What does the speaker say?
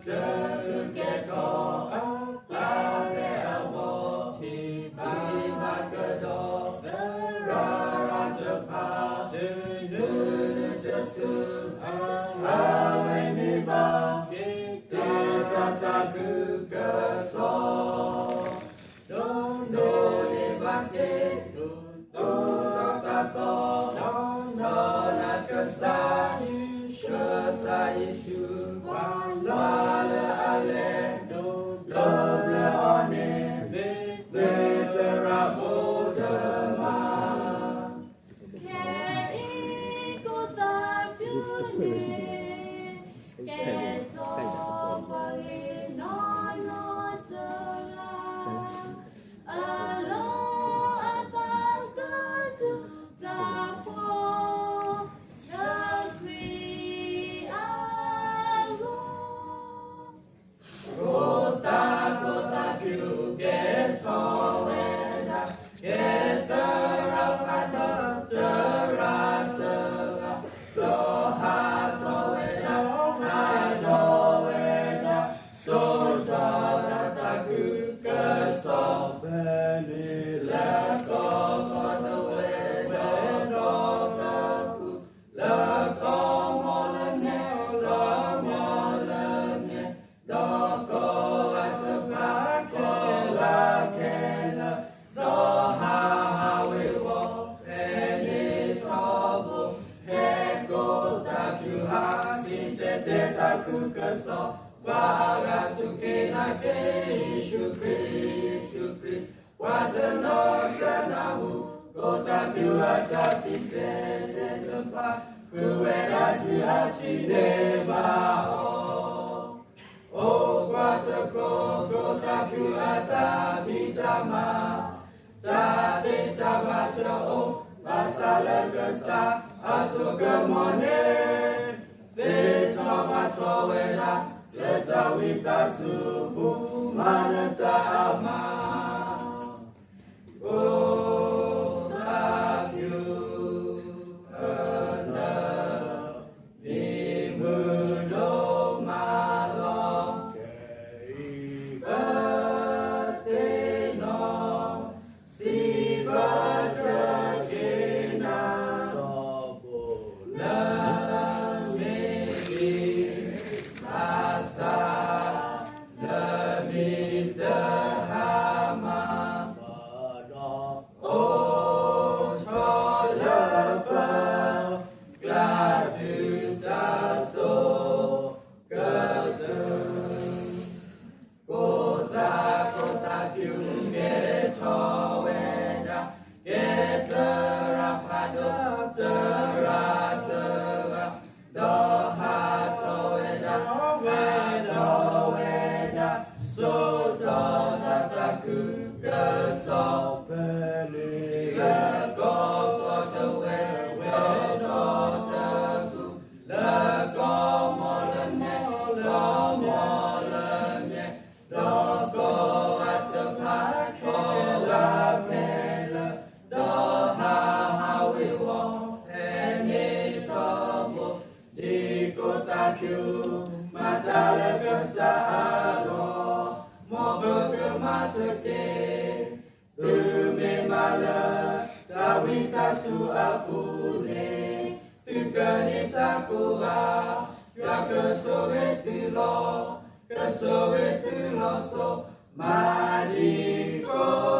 Trơn kẻ trò lá kẻ bò chỉ mà cơ trò ra chợp hà nữ chợt sư ai mi ba ta cứ cơ so đô đi bát kê tu ta to nó là cơ sa Yeshu la ale doble one veterabo dema Kẻ ý cô ta đưa đi kẻ cho vậy nó trở lại alo ta có tu ta phố the free alo Kota kêu kẻ cho về đã kẻ tơ ra phát tơ ra lo ha cho về đã so cho ta cứ cơ so về là có đâu về đó ta cứ là có mò lần nhé đó có ai chấp hát có là kẻ đó ha we wo any trouble he go ta cứ ha si te ta cứ cơ so wa ga su ke na ke Yeshu Christ wa te no se na hu go ta cứ ha ta si te fa cứ we ra tu ha chi de ba o quatro co ta più ata bitama ta de ta va o passa la costa asugamone de trova trovera le ta vita su manata ama o ta più Su apune tu gani takura ya que so so madi ko